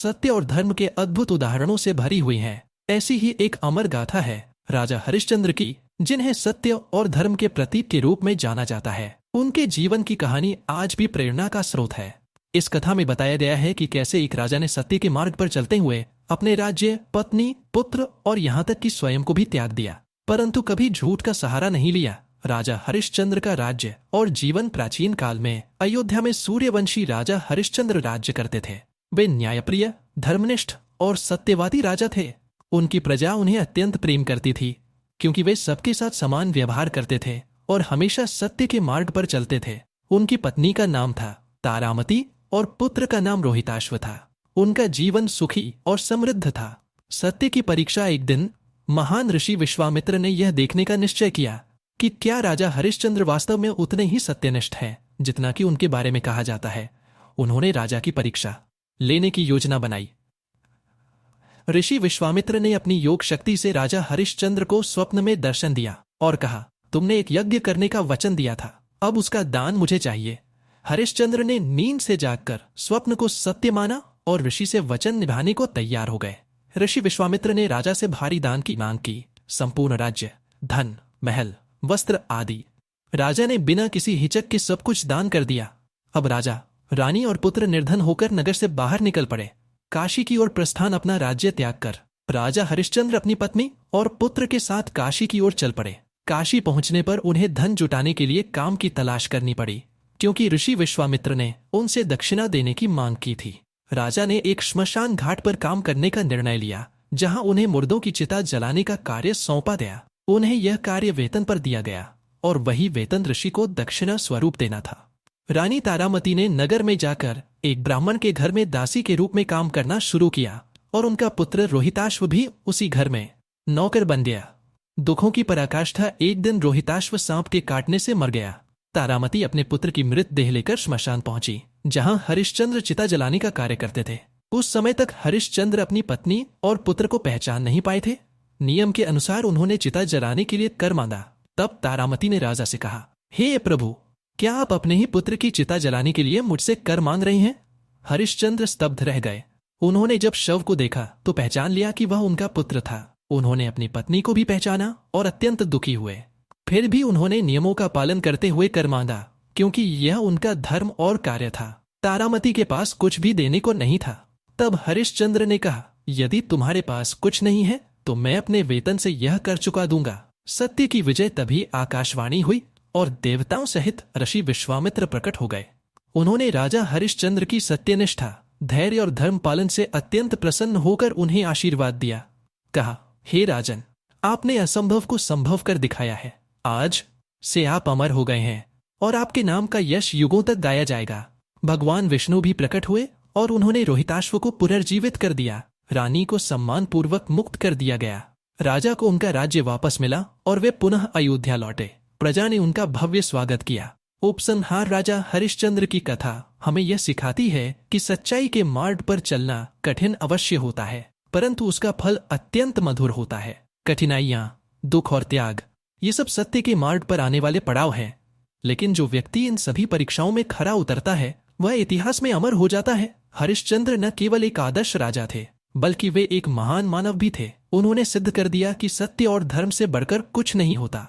सत्य और धर्म के अद्भुत उदाहरणों से भरी हुई है। ऐसी ही एक अमर गाथा है राजा हरिश्चंद्र की, जिन्हें सत्य और धर्म के प्रतीक के रूप में जाना जाता है। उनके जीवन की कहानी आज भी प्रेरणा का स्रोत है। इस कथा में बताया गया है कि कैसे एक राजा ने सत्य के मार्ग पर चलते हुए अपने राज्य, पत्नी, पुत्र और यहाँ तक कि स्वयं को भी त्याग दिया, परंतु कभी झूठ का सहारा नहीं लिया। राजा हरिश्चंद्र का राज्य और जीवन प्राचीन काल में अयोध्या में सूर्यवंशी राजा हरिश्चंद्र राज्य करते थे। वे न्यायप्रिय, धर्मनिष्ठ और सत्यवादी राजा थे। उनकी प्रजा उन्हें अत्यंत प्रेम करती थी, क्योंकि वे सबके साथ समान व्यवहार करते थे और हमेशा सत्य के मार्ग पर चलते थे। उनकी पत्नी का नाम था तारामती और पुत्र का नाम रोहिताश्व था। उनका जीवन सुखी और समृद्ध था। सत्य की परीक्षा एक दिन महान ऋषि विश्वामित्र ने यह देखने का निश्चय किया कि क्या राजा हरिश्चंद्र वास्तव में उतने ही सत्यनिष्ठ हैं जितना कि उनके बारे में कहा जाता है। उन्होंने राजा की परीक्षा लेने की योजना बनाई। ऋषि विश्वामित्र ने अपनी योग शक्ति से राजा हरिश्चंद्र को स्वप्न में दर्शन दिया और कहा, तुमने एक यज्ञ करने का वचन दिया था, अब उसका दान मुझे चाहिए। हरिश्चंद्र ने नींद से जागकर स्वप्न को सत्य माना और ऋषि से वचन निभाने को तैयार हो गए। ऋषि विश्वामित्र ने राजा से भारी दान की मांग की, संपूर्ण राज्य, धन, महल, वस्त्र आदि। राजा ने बिना किसी हिचक के सब कुछ दान कर दिया। अब राजा, रानी और पुत्र निर्धन होकर नगर से बाहर निकल पड़े। काशी की ओर प्रस्थान अपना राज्य त्याग कर राजा हरिश्चंद्र अपनी पत्नी और पुत्र के साथ काशी की ओर चल पड़े। काशी पहुंचने पर उन्हें धन जुटाने के लिए काम की तलाश करनी पड़ी, क्योंकि ऋषि विश्वामित्र ने उनसे दक्षिणा देने की मांग की थी। राजा ने एक श्मशान घाट पर काम करने का निर्णय लिया, जहां उन्हें मुर्दों की चिता जलाने का कार्य सौंपा गया। उन्हें यह कार्य वेतन पर दिया गया और वही वेतन ऋषि को दक्षिणा स्वरूप देना था। रानी तारामती ने नगर में जाकर एक ब्राह्मण के घर में दासी के रूप में काम करना शुरू किया और उनका पुत्र रोहिताश्व भी उसी घर में नौकर बन गया। दुखों की पराकाष्ठा एक दिन रोहिताश्व सांप के काटने से मर गया। तारामती अपने पुत्र की मृत देह लेकर श्मशान पहुंची, जहां हरिश्चंद्र चिता जलाने का कार्य करते थे। उस समय तक हरिश्चंद्र अपनी पत्नी और पुत्र को पहचान नहीं पाए थे। नियम के अनुसार उन्होंने चिता जलाने के लिए कर मांगा। तब तारामती ने राजा से कहा, हे प्रभु, क्या आप अपने ही पुत्र की चिता जलाने के लिए मुझसे कर मांग रहे हैं? हरिश्चंद्र स्तब्ध रह गए। उन्होंने जब शव को देखा तो पहचान लिया कि वह उनका पुत्र था। उन्होंने अपनी पत्नी को भी पहचाना और अत्यंत दुखी हुए। फिर भी उन्होंने नियमों का पालन करते हुए कर मांगा, क्योंकि यह उनका धर्म और कार्य था। तारामती के पास कुछ भी देने को नहीं था। तब हरिश्चंद्र ने कहा, यदि तुम्हारे पास कुछ नहीं है तो मैं अपने वेतन से यह कर चुका दूंगा। सत्य की विजय तभी आकाशवाणी हुई और देवताओं सहित ऋषि विश्वामित्र प्रकट हो गए। उन्होंने राजा हरिश्चंद्र की सत्यनिष्ठा, धैर्य और धर्म पालन से अत्यंत प्रसन्न होकर उन्हें आशीर्वाद दिया। कहा, हे राजन, आपने असंभव को संभव कर दिखाया है। आज से आप अमर हो गए हैं और आपके नाम का यश युगों तक गाया जाएगा। भगवान विष्णु भी प्रकट हुए और उन्होंने रोहिताश्व को पुनर्जीवित कर दिया। रानी को सम्मान पूर्वक मुक्त कर दिया गया। राजा को उनका राज्य वापस मिला और वे पुनः अयोध्या लौटे। प्रजा ने उनका भव्य स्वागत किया। उपसंहार राजा हरिश्चंद्र की कथा हमें यह सिखाती है कि सच्चाई के मार्ग पर चलना कठिन अवश्य होता है, परंतु उसका फल अत्यंत मधुर होता है। कठिनाइयां, दुख और त्याग, ये सब सत्य के मार्ग पर आने वाले पड़ाव हैं, लेकिन जो व्यक्ति इन सभी परीक्षाओं में खरा उतरता है वह इतिहास में अमर हो जाता है। हरिश्चंद्र न केवल एक आदर्श राजा थे, बल्कि वे एक महान मानव भी थे। उन्होंने सिद्ध कर दिया कि सत्य और धर्म से बढ़कर कुछ नहीं होता।